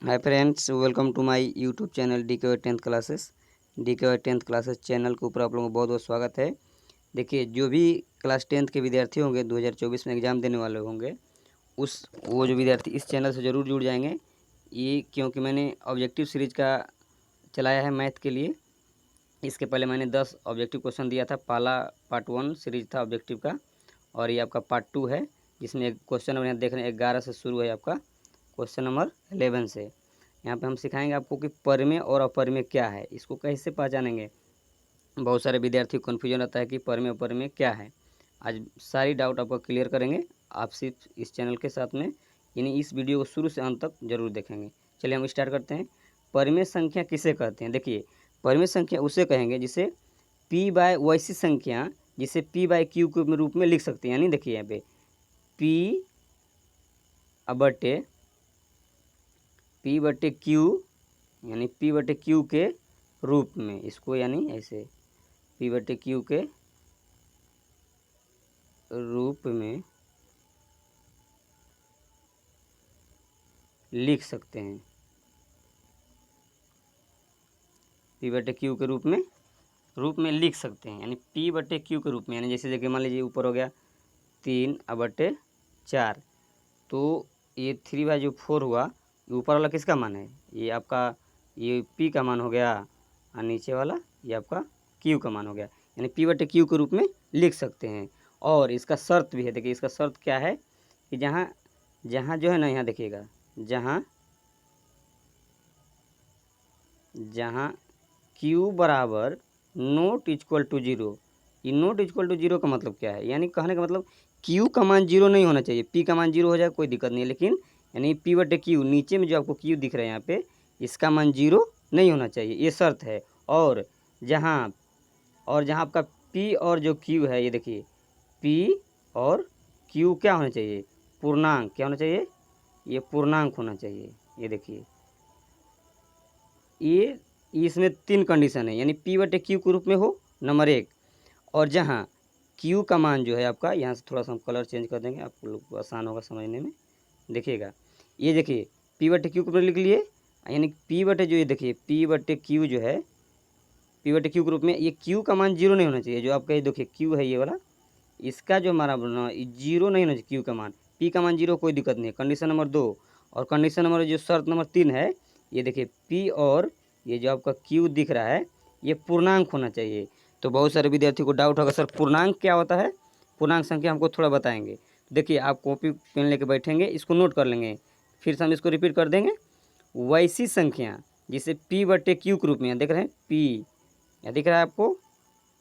Hi friends, welcome to my YouTube channel DKY 10th classes. DKY 10th classes channel के ऊपर आप लोगों को बहुत बहुत स्वागत है। देखिए, जो भी क्लास 10th के विद्यार्थी होंगे 2024 में एग्ज़ाम देने वाले होंगे, वो जो विद्यार्थी इस चैनल से ज़रूर जुड़ जाएंगे। ये क्योंकि मैंने ऑब्जेक्टिव सीरीज का चलाया है मैथ के लिए। इसके पहले मैंने 10 ऑब्जेक्टिव क्वेश्चन दिया था। पहला पार्ट 1 सीरीज था ऑब्जेक्टिव का, और ये आपका पार्ट 2 है, जिसमें एक क्वेश्चन नंबर देख रहे हैं 11 से शुरू है आपका क्वेश्चन नंबर 11 से। यहाँ पे हम सिखाएंगे आपको कि परिमेय और अपरिमेय क्या है, इसको कैसे पहचानेंगे। बहुत सारे विद्यार्थी को कन्फ्यूजन रहता है कि परिमेय अपरिमेय क्या है। आज सारी डाउट आपको क्लियर करेंगे। आप सिर्फ इस चैनल के साथ में यानी इस वीडियो को शुरू से अंत तक जरूर देखेंगे। चलिए हम स्टार्ट करते हैं। परिमेय संख्या किसे कहते हैं? देखिए, परिमेय संख्या उसे कहेंगे जिसे p बाय वैसी संख्या जिसे p बाय क्यू के रूप में लिख सकते हैं। यानी देखिए यहाँ पे p बटे क्यू यानी p बटे क्यू के रूप में, इसको यानी ऐसे p बटे क्यू के रूप में लिख सकते हैं। p बटे क्यू के रूप में लिख सकते हैं, यानी p बटे क्यू के रूप में। यानी जैसे देखिए, मान लीजिए ऊपर हो गया 3/4, तो ये 3/4 हुआ। ऊपर वाला किसका मान है? ये आपका ये p का मान हो गया, और नीचे वाला ये आपका q का मान हो गया। यानी p बटे क्यू के रूप में लिख सकते हैं। और इसका शर्त भी है। देखिए, इसका शर्त क्या है कि जहाँ जहाँ जो है ना, यहाँ देखिएगा, जहाँ q बराबर नॉट इक्वल टू 0। ये नॉट इक्वल टू 0 का मतलब क्या है? यानी कहने का मतलब q का मान 0 नहीं होना चाहिए। p का मान 0 हो जाए कोई दिक्कत नहीं है, लेकिन यानी p बटे क्यू, नीचे में जो आपको q दिख रहा है यहाँ पे, इसका मान 0 नहीं होना चाहिए, ये शर्त है। और जहाँ आपका p और जो q है, ये देखिए p और q क्या होना चाहिए? पूर्णांक। क्या होना चाहिए? ये पूर्णांक होना चाहिए। ये देखिए, ये इसमें 3 कंडीशन है। यानी p बटे क्यू के रूप में हो, नंबर 1। और जहाँ q का मान जो है आपका, यहाँ से थोड़ा सा हम कलर चेंज कर देंगे, आप लोग को आसान होगा समझने में। देखिएगा, ये देखिए p बटे क्यू के ऊपर लिख लिए, यानी p बटे जो, ये देखिए p बटे क्यू जो है, p बटे क्यू के रूप में, ये q का मान 0 नहीं होना चाहिए। जो आपका ये देखिए q है, ये वाला, इसका जो हमारा 0 नहीं होना चाहिए q का मान। p का मान 0 कोई दिक्कत नहीं है, कंडीशन नंबर 2। और कंडीशन नंबर जो शर्त नंबर 3 है, ये देखिए p और ये जो आपका q दिख रहा है, ये पूर्णांक होना चाहिए। तो बहुत सारे विद्यार्थी को डाउट होगा, सर पूर्णांक क्या होता है? पूर्णांक संख्या हमको थोड़ा बताएंगे। देखिए, आप कॉपी पेन लेके बैठेंगे, इसको नोट कर लेंगे, फिर से हम इसको रिपीट कर देंगे। वैसी संख्या जिसे p बटे क्यू के रूप में, देख रहे हैं p, यहाँ दिख रहा है आपको,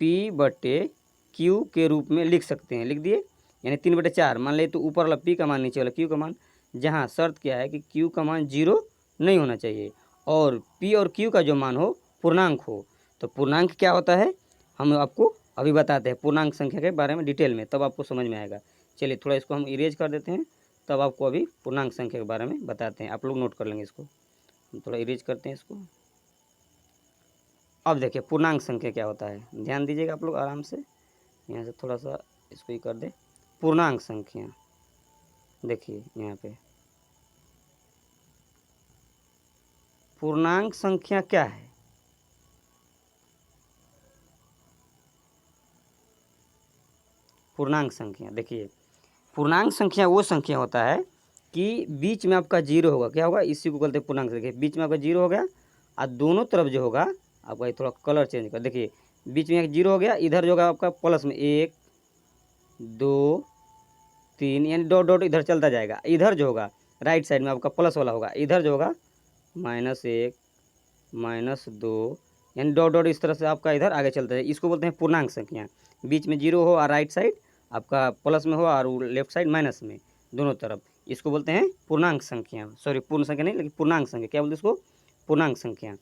p बटे क्यू के रूप में लिख सकते हैं। लिख दिए, यानी 3/4 मान ले, तो ऊपर वाला p का मान, नीचे वाला q का मान। जहाँ शर्त क्या है कि q का मान 0 नहीं होना चाहिए, और p और q का जो मान हो पूर्णांक हो। तो पूर्णांक क्या होता है हम आपको अभी बताते हैं, पूर्णांक संख्या के बारे में डिटेल में, तब आपको समझ में आएगा। चलिए थोड़ा इसको हम इरेज कर देते हैं, तब आपको अभी पूर्णांक संख्या के बारे में बताते हैं। आप लोग नोट कर लेंगे इसको। हम थोड़ा इरेज करते हैं इसको। अब देखिए पूर्णांक संख्या क्या होता है, ध्यान दीजिएगा आप लोग आराम से। यहाँ से थोड़ा सा इसको ही कर दे। पूर्णांक संख्या देखिए यहाँ पे, पूर्णांक संख्या क्या है? पूर्णांक संख्या देखिए, पूर्णांक संख्या वो संख्या होता है कि बीच में आपका 0 होगा। क्या होगा? इसी को बोलते हैं पूर्णांक संख्या। बीच में आपका 0 हो गया, और दोनों तरफ जो होगा आपका, ये थोड़ा कलर चेंज कर, देखिए बीच में एक 0 हो गया, इधर जो होगा आपका प्लस में 1 2 3, यानी डॉट डॉट इधर चलता जाएगा। इधर जो होगा राइट साइड में आपका प्लस वाला होगा, इधर जो होगा -1 -2, यानी डॉट डॉट इस तरह से आपका इधर आगे चलता है। इसको बोलते हैं पूर्णांक संख्या। बीच में 0 हो और राइट साइड आपका प्लस में हो, और लेफ्ट साइड माइनस में, दोनों तरफ, इसको बोलते हैं पूर्णांक संख्या। सॉरी, पूर्ण संख्या नहीं, लेकिन पूर्णांक संख्या। क्या बोलते हैं इसको? पूर्णांक संख्या।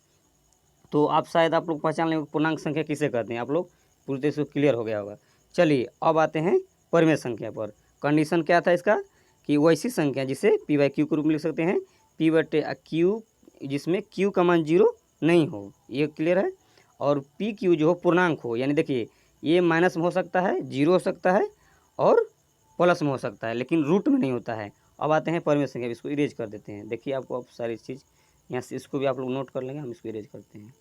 तो आप शायद आप लोग पहचान लेंगे पूर्णांक संख्या किसे कहते हैं। आप लोग पूरी तरह से क्लियर हो गया होगा। चलिए अब आते हैं परिमेय संख्या पर। कंडीशन क्या था इसका कि वैसी संख्या जिसे p बाई क्यू के रूप में लिख सकते हैं, p बटे क्यू, जिसमें q का मान 0 नहीं हो, ये क्लियर है। और p q जो हो पूर्णांक हो, यानी देखिए ये माइनस में हो सकता है, 0 हो सकता है, और प्लस में हो सकता है, लेकिन रूट में नहीं होता है। अब आते हैं परिमेय संख्या, इसको इरेज कर देते हैं। देखिए आपको अब सारी चीज़ यहाँ से इसको भी आप लोग नोट कर लेंगे, हम इसको इरेज करते हैं।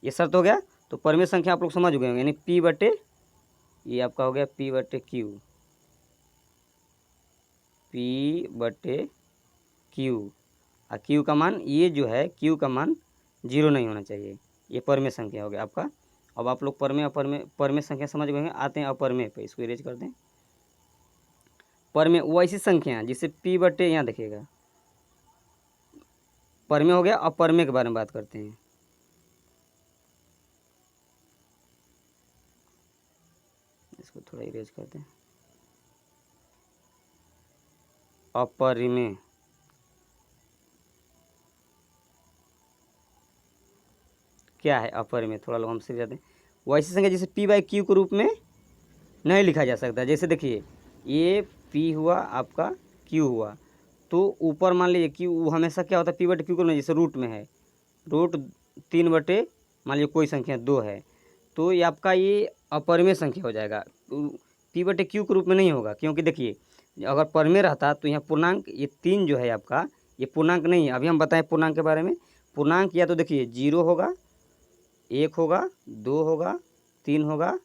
ये शर्त हो गया। तो परिमेय संख्या आप लोग समझ गए होंगे, यानी P बटे, ये आपका हो गया P बटे Q, P बटे Q, और Q का मान, ये जो है Q का मान 0 नहीं होना चाहिए। ये परिमेय संख्या हो गया आपका। अब आप लोग परिमेय परिमेय संख्या समझ गए होंगे। आते हैं अपरिमेय पे, इसको इरेज कर दें। परिमेय वो ऐसी संख्या है जिसे P बटे, यहाँ देखिएगा परिमेय हो गया। अपरिमेय के बारे में बात करते हैं। इसको थोड़ा इरेज करते हैं। अपरिमेय, क्या है अपरिमेय, थोड़ा लोग हम सीख जाते हैं। वो ऐसी संख्या जिसे P बाई Q के रूप में नहीं लिखा जा सकता। जैसे देखिए, ये P हुआ आपका, Q हुआ, तो ऊपर मान लीजिए Q हमेशा क्या होता है P बटे Q में, जैसे रूट में है, रूट 3 बटे मान लीजिए कोई संख्या 2 है, तो ये आपका ये अपरिमेय संख्या हो जाएगा। P बटे Q के रूप में नहीं होगा, क्योंकि देखिए अगर परिमेय रहता तो यहाँ पूर्णांक, ये 3 जो है आपका, ये पूर्णांक नहीं है। अभी हम बताएं पूर्णांक के बारे में। पूर्णांक या तो देखिए 0 होगा, 1 होगा, 2 होगा, 3 होगा,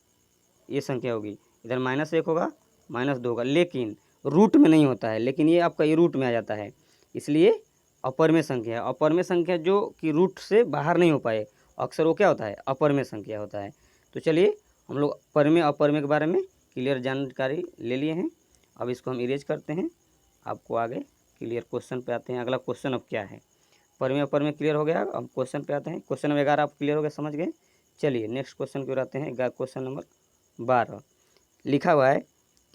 ये संख्या होगी। इधर -1 होगा, -2 होगा, लेकिन रूट में नहीं होता है। लेकिन ये आपका ये रूट में आ जाता है, इसलिए अपरिमेय संख्या है। अपरिमेय संख्या जो कि रूट से बाहर नहीं हो पाए, अक्सर वो क्या होता है, अपरिमेय संख्या होता है। तो चलिए हम लोग परिमेय अपरिमेय के बारे में क्लियर जानकारी ले लिए हैं। अब इसको हम इरेज करते हैं, आपको आगे क्लियर क्वेश्चन पे आते हैं। अगला क्वेश्चन अब क्या है, परिमेय अपरिमेय क्लियर हो गया। अब क्वेश्चन पे आते हैं। क्वेश्चन नंबर 11 आप क्लियर हो गया, समझ गए। चलिए नेक्स्ट क्वेश्चन की ओर आते हैं। क्वेश्चन नंबर 12 लिखा हुआ है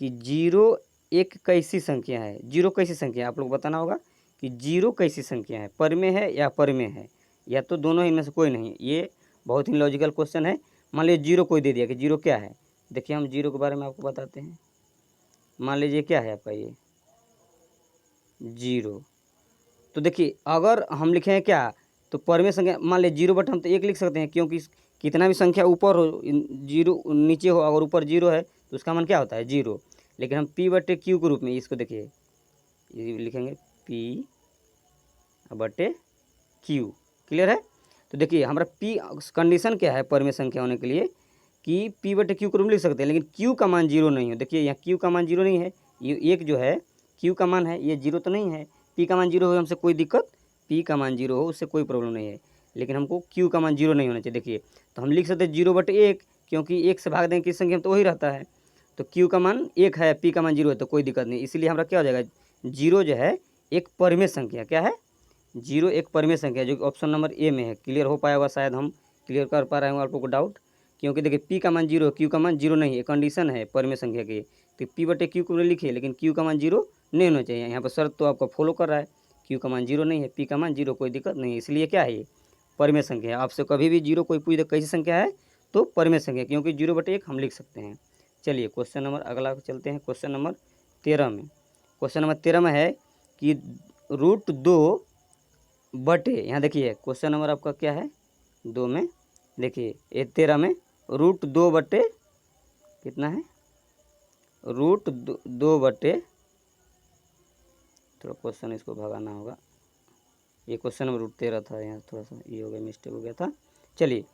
कि 0 एक कैसी संख्या है। 0 कैसी संख्या है, आप लोग बताना होगा कि 0 कैसी संख्या है, परिमेय है या अपरिमेय है, या तो दोनों ही इनमें से कोई नहीं। ये बहुत ही लॉजिकल क्वेश्चन है। मान लीजिए 0 कोई दे दिया कि 0 क्या है। देखिए हम 0 के बारे में आपको बताते हैं। मान लीजिए क्या है आपका ये 0, तो देखिए अगर हम लिखे हैं क्या, तो परिमेय संख्या मान लीजिए 0 बटे हम तो 1 लिख सकते हैं, क्योंकि कितना भी संख्या ऊपर हो, 0 नीचे हो, अगर ऊपर 0 है तो उसका मान क्या होता है 0। लेकिन हम P बटे Q के रूप में इसको देखिए, ये लिखेंगे P बटे Q। क्लियर है। तो देखिए हमारा P कंडीशन क्या है परिमेय संख्या होने के लिए, कि P बटे Q के रूप में लिख सकते हैं, लेकिन Q का मान 0 नहीं हो। देखिए यहाँ Q का मान 0 नहीं है, ये एक जो है Q का मान है, ये 0 तो नहीं है। P का मान 0 हो हमसे कोई दिक्कत, P का मान 0 हो उससे कोई प्रॉब्लम नहीं है, लेकिन हमको Q का मान 0 नहीं होना चाहिए। देखिए तो हम लिख सकते हैं 0 बटे 1, क्योंकि 1 से भाग देंगे किस संख्या में तो वही रहता है। तो Q का मान 1 है, P का मान 0 है, तो कोई दिक्कत नहीं। इसलिए हमारा क्या हो जाएगा, 0 जो है एक परिमेय संख्या, क्या है 0 एक परिमेय संख्या, जो कि ऑप्शन नंबर ए में है। क्लियर हो पाया होगा, शायद हम क्लियर कर पा रहे होंगे आप लोग को डाउट। क्योंकि देखिए P का मान 0, Q का मान 0 नहीं है, कंडीशन है परिमेय संख्या की। तो P बटे Q को लिखिए, लेकिन Q का मान 0 नहीं होना चाहिए। यहाँ पर शर्त तो आपका फॉलो कर रहा है, Q का मान 0 नहीं है, P का मान 0, कोई दिक्कत नहीं है। इसलिए क्या है ये परिमेय संख्या है। आपसे कभी भी 0 कोई पूछ दे कैसी संख्या है, तो परिमेय संख्या, क्योंकि 0 बटे 1 हम लिख सकते हैं। चलिए क्वेश्चन नंबर अगला चलते हैं, क्वेश्चन नंबर 13 में। क्वेश्चन नंबर 13 में है कि √2 बटे, यहाँ देखिए क्वेश्चन नंबर आपका क्या है 2 में, देखिए ये 13 में √2 बटे कितना है, √2 बटे, थोड़ा क्वेश्चन इसको भगाना होगा, ये क्वेश्चन नंबर √13 था, यहाँ थोड़ा सा ये हो गया, मिस्टेक हो गया था। चलिए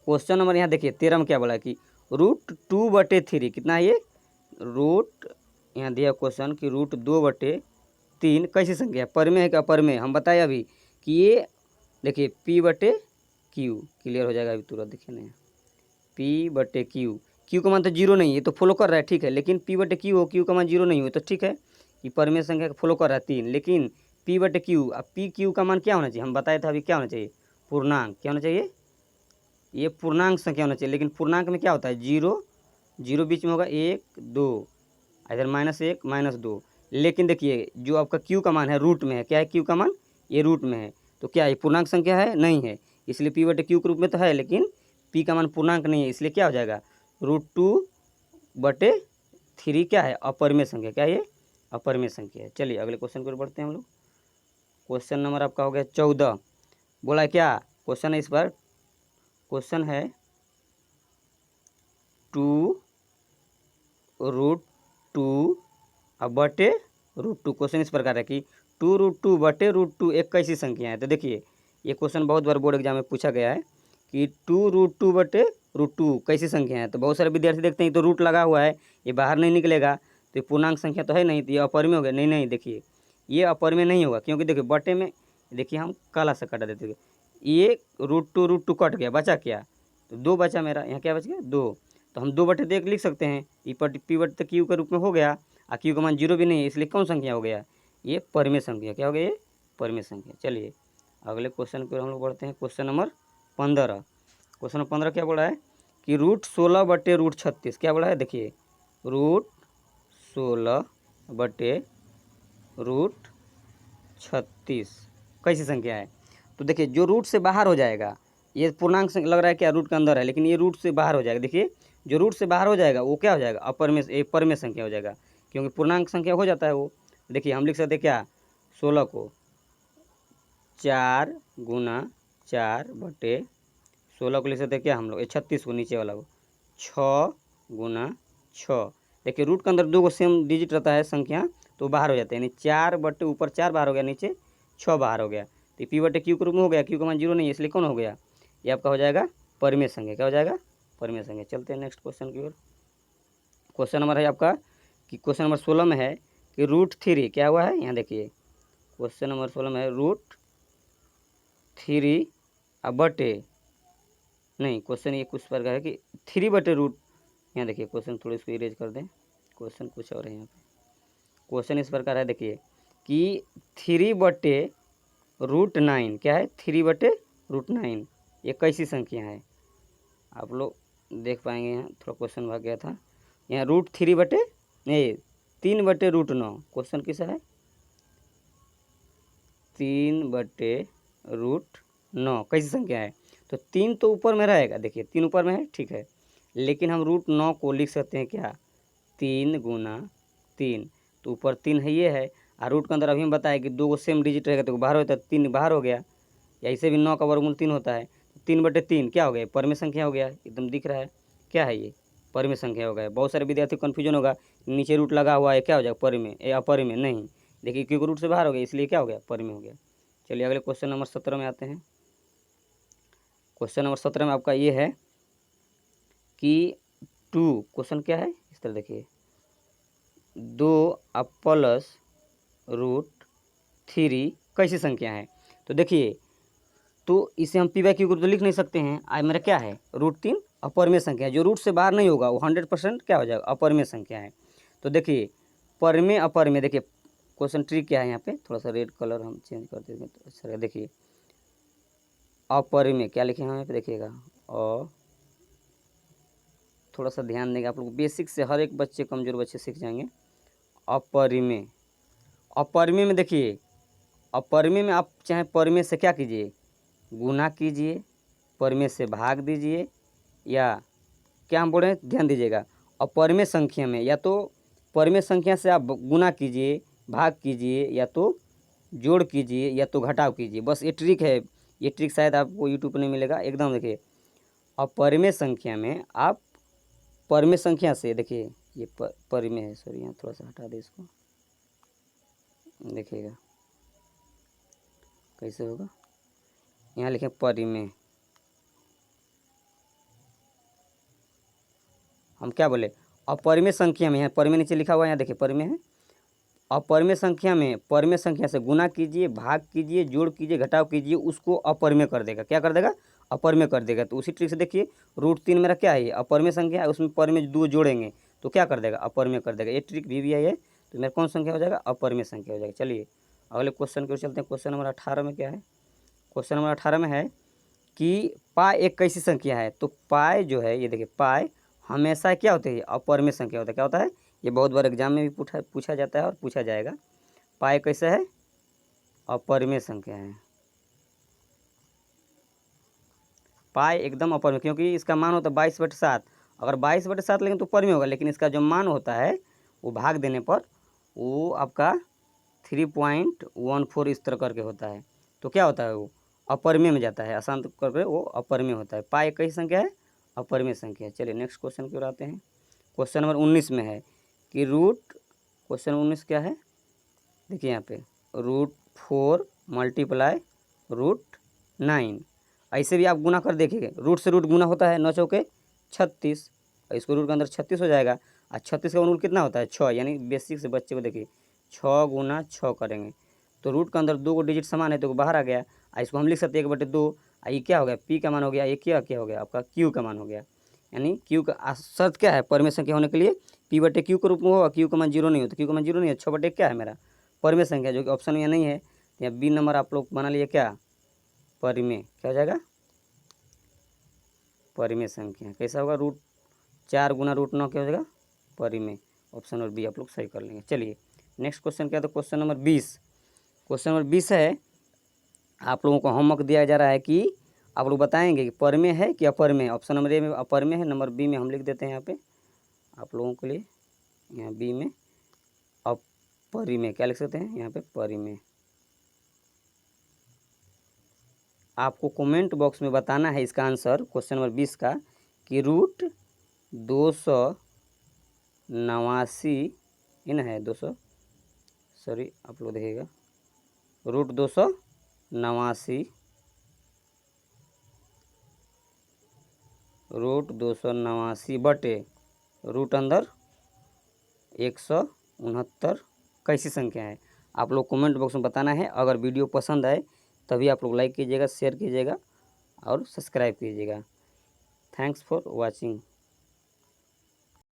क्वेश्चन नंबर यहाँ देखिए 13 में क्या बोला है कि √2 बटे 3 कितना है, ये रूट, यहाँ दिया क्वेश्चन कि √2 बटे 3 कैसी संख्या है, परिमेय है क्या अपरिमेय। हम बताए अभी कि ये देखिए P बटे Q, क्लियर हो जाएगा अभी तुरंत। देखिए ना P बटे Q का मान तो 0 नहीं है, तो फॉलो कर रहा है, ठीक है। लेकिन P बटे Q हो, Q का मान 0 नहीं हो तो ठीक है, कि परिमेय संख्या का फॉलो कर रहा है 3। लेकिन P बटे Q, अब Q का मान क्या होना चाहिए, हम बताए थे अभी क्या होना चाहिए, पूर्णांक। क्या होना चाहिए, ये पूर्णांक संख्या होना चाहिए। लेकिन पूर्णांक में क्या होता है 0 बीच में होगा, 1 2, इधर -1 -2। लेकिन देखिए जो आपका Q का मान है रूट में है, क्या है Q का मान, ये रूट में है, तो क्या ये पूर्णांक संख्या है, नहीं है। इसलिए P बटे Q के रूप में तो है, लेकिन P का मान पूर्णांक नहीं है, इसलिए क्या हो जाएगा √2 बटे 3 क्या है, अपरिमेय संख्या। क्या ये अपरिमेय संख्या है। चलिए अगले क्वेश्चन की ओर बढ़ते हैं हम लोग। क्वेश्चन नंबर आपका हो गया 14। बोला क्या क्वेश्चन है इस बार, क्वेश्चन है 2 √2 अब बटे √2। क्वेश्चन इस प्रकार है कि 2√2 बटे √2 एक कैसी संख्या है? तो देखिए ये क्वेश्चन बहुत बार बोर्ड एग्जाम में पूछा गया है कि 2√2 बटे √2 कैसी संख्या है। तो बहुत सारे विद्यार्थी देखते हैं तो रूट लगा हुआ है, ये बाहर नहीं निकलेगा, तो ये पूर्णांक संख्या तो है नहीं, तो ये अपरिमेय हो गया। नहीं नहीं, देखिए ये अपरिमेय नहीं होगा, क्योंकि देखिए बटे में, देखिए हम काला से कटा देते हैं, ये √2 कट गया, बचा क्या? तो 2 बचा मेरा, यहाँ क्या बच गया? 2। तो हम 2 बटे 2 लिख सकते हैं, पी बटे क्यू के रूप में हो गया, और क्यू का मान 0 भी नहीं है, इसलिए कौन संख्या हो गया? ये परिमेय संख्या। क्या हो गया? ये परिमेय संख्या। चलिए अगले क्वेश्चन की ओर हम लोग बढ़ते हैं। Question number 15। क्वेश्चन नंबर 15 क्या बोला है कि √16 बटे √36 क्या बोला है? देखिए √16 बटे √36 कैसी संख्या है? तो देखिए जो रूट से बाहर हो जाएगा, ये पूर्णांक लग रहा है क्या रूट के अंदर है, लेकिन ये रूट से बाहर हो जाएगा। देखिए जो रूट से बाहर हो जाएगा वो क्या हो जाएगा? अपरिमेय परिमेय संख्या हो जाएगा, क्योंकि पूर्णांक संख्या हो जाता है वो। देखिए हम लिख सकते हैं क्या? 16 को 4 गुना 4 बटे 16 को लिख सकते हैं क्या हम लोग? 36 को नीचे वाला को 6 गुना 6। देखिए रूट के अंदर 2 को सेम डिजिट रहता है संख्या, तो बाहर हो जाते हैं, यानी 4 बटे ऊपर 4 बाहर हो गया, नीचे 6 बाहर हो गया। तो पी बटे क्यू के रूप में हो गया, क्यू का मान 0 नहीं है, इसलिए कौन हो गया? ये आपका हो जाएगा परिमेय संख्या। क्या हो जाएगा? परिमेय संख्या। चलते हैं नेक्स्ट क्वेश्चन की ओर। क्वेश्चन नंबर है आपका कि क्वेश्चन नंबर 16 में है कि √3 क्या हुआ है? यहाँ देखिए क्वेश्चन नंबर 16 में है √3 बटे, नहीं क्वेश्चन ये कुछ प्रकार है कि 3 बटे रूट, यहाँ देखिए क्वेश्चन थोड़ा इसको इरेज कर दें, क्वेश्चन कुछ और है यहाँ पे। क्वेश्चन इस प्रकार है देखिए कि 3 बटे √9 क्या है? 3 बटे √9 ये कैसी संख्या है? आप लोग देख पाएंगे, यहाँ थोड़ा क्वेश्चन भाग गया था। यहाँ √3 बटे नहीं 3 बटे √9, क्वेश्चन किसा है? 3 बटे √9 कैसी संख्या है? तो 3 तो ऊपर में रहेगा, देखिए 3 ऊपर में है, ठीक है, लेकिन हम √9 को लिख सकते हैं क्या? 3 गुना 3, तो ऊपर 3 है, ये है, और रूट के अंदर अभी हम बताया कि 2 को सेम डिजिट रहेगा तो बाहर होता है, 3 बाहर हो गया, या ऐसे भी 9 का वर्गमूल 3 होता है, 3 बटे 3 क्या हो गया? परिमेय संख्या हो गया, एकदम दिख रहा है, क्या है ये? परिमेय संख्या हो गया। बहुत सारे विद्यार्थी कन्फ्यूजन होगा, नीचे रूट लगा हुआ है, क्या हो जाएगा? परिमेय या अपरिमेय? नहीं, देखिए क्योंकि रूट से बाहर हो गया, इसलिए क्या हो गया? परिमेय हो गया। चलिए अगले क्वेश्चन नंबर 17 में आते हैं। क्वेश्चन नंबर 17 में आपका ये है कि 2, क्वेश्चन क्या है इस तरह देखिए, 2 प्लस √3 कैसी संख्या है? तो देखिए तो इसे हम पी बाई क्यू तो लिख नहीं सकते हैं, आज मेरा क्या है? √3 अपरिमेय संख्या है, जो रूट से बाहर नहीं होगा वो 100% क्या हो जाएगा? अपरिमेय संख्या है। तो देखिए परिमेय अपरिमेय, देखिए क्वेश्चन ट्रिक क्या है यहाँ पे, थोड़ा सा रेड कलर हम चेंज कर देंगे तो अच्छा। देखिए अपरिमेय क्या लिखे हैं यहाँ पे देखिएगा, और थोड़ा सा ध्यान देंगे आप लोग, बेसिक से हर एक बच्चे, कमज़ोर बच्चे सीख जाएंगे। अपरिमेय, अपरिमेय में देखिए, अपरिमेय में आप चाहे परिमेय से क्या कीजिए? गुना कीजिए, परिमेय से भाग दीजिए, या क्या हम बोल रहे हैं ध्यान दीजिएगा, अपरिमेय संख्या में या तो परिमेय संख्या से आप गुना कीजिए, भाग कीजिए, या तो जोड़ कीजिए, या तो घटाव कीजिए। बस ये ट्रिक है, ये ट्रिक शायद आपको यूट्यूब पर नहीं मिलेगा एकदम। देखिए अपरिमेय संख्या में आप परिमेय संख्या से, देखिए ये परिमेय है, सॉरी यहाँ थोड़ा सा हटा दे इसको, देखिएगा कैसे होगा, यहाँ लिखें परिमेय, हम क्या बोले? अपरिमेय संख्या में, यहाँ परिमेय नीचे लिखा हुआ है, यहाँ देखिए परिमेय है। अपरिमेय संख्या में परिमेय संख्या से गुना कीजिए, भाग कीजिए, जोड़ कीजिए, घटाव कीजिए, उसको अपरिमेय कर देगा। क्या कर देगा? अपरिमेय कर देगा। तो उसी ट्रिक से देखिए √3 मेरा क्या है? अपरिमेय संख्या है, उसमें परिमेय 2 जोड़ेंगे तो क्या कर देगा? अपरिमेय कर देगा। ये ट्रिक भी आई है, तो मेरा कौन संख्या हो जाएगा? अपरिमेय संख्या हो जाएगा। चलिए अगले क्वेश्चन की ओर चलते हैं। क्वेश्चन नंबर 18 में क्या है? क्वेश्चन नंबर 18 में है कि पाई एक कैसी संख्या है? तो पाई जो है, ये देखिए पाई हमेशा क्या होती है? अपरिमेय संख्या होता है। क्या होता है? ये बहुत बार एग्जाम में भी पूछा जाता है और पूछा जाएगा। पाई कैसा है? अपरिमेय संख्या है। पाई एकदम अपरिमेय, क्योंकि इसका मान होता है 22/7। अगर 22/7 लेकिन तो परिमेय होगा, लेकिन इसका जो मान होता है वो भाग देने पर वो आपका 3.14 इस तरह करके होता है। तो क्या होता है? वो अपरिमेय में जाता है, आसान करके वो अपरिमेय होता है। पाई कैसी संख्या है? अपरिमेय संख्या है। चलिए नेक्स्ट क्वेश्चन की ओर आते हैं। क्वेश्चन नंबर 19 में है कि क्वेश्चन 19 क्या है? देखिए यहाँ पे √4 मल्टीप्लाई √9। ऐसे भी आप गुना कर देखिए, रूट से रूट गुना होता है, 9 चौके 36, और इसको रूट के अंदर 36 हो जाएगा। और 36 का रूट कितना होता है 6, यानी बेसिक से बच्चे को देखिए 6 गुना 6 करेंगे तो रूट के अंदर 2 को डिजिट समान है तो बाहर आ गया। इसको हम लिख सकते हैं 1/2। ये क्या हो गया, पी का मान हो गया, ये क्या हो गया आपका क्यू का मान हो गया। यानी क्यू का शर्त क्या है परिमेय संख्या होने के लिए, P/Q के रूप में हो, क्यू का मान 0 नहीं हो, तो क्यू का मान 0 नहीं है, 6/1 क्या है मेरा परिमेय संख्या, जो कि ऑप्शन में नहीं है। या बी नंबर आप लोग बना लिए क्या, परिमेय, क्या हो जाएगा परिमेय संख्या। कैसा होगा, √4 गुना √9 क्या हो जाएगा परिमेय। ऑप्शन और बी आप लोग सही कर लेंगे। चलिए नेक्स्ट क्वेश्चन क्या, तो क्वेश्चन नंबर 20। क्वेश्चन नंबर 20 है, आप लोगों को होमवर्क दिया जा रहा है कि आप लोग बताएंगे कि परिमेय है कि अपरिमेय। ऑप्शन नंबर ए में अपरिमेय है, नंबर बी में हम लिख देते हैं यहाँ पे आप लोगों के लिए, यहाँ बी में अपरिमेय, क्या लिख सकते हैं यहाँ पे परिमेय। आपको कमेंट बॉक्स में बताना है इसका आंसर क्वेश्चन नंबर 20 का कि √289 इन है 200, सॉरी आप लोग देखिएगा √289 बटे रूट अंदर 169 कैसी संख्या है। आप लोग कमेंट बॉक्स में बताना है। अगर वीडियो पसंद आए तभी आप लोग लाइक कीजिएगा, शेयर कीजिएगा और सब्सक्राइब कीजिएगा। Thanks for watching.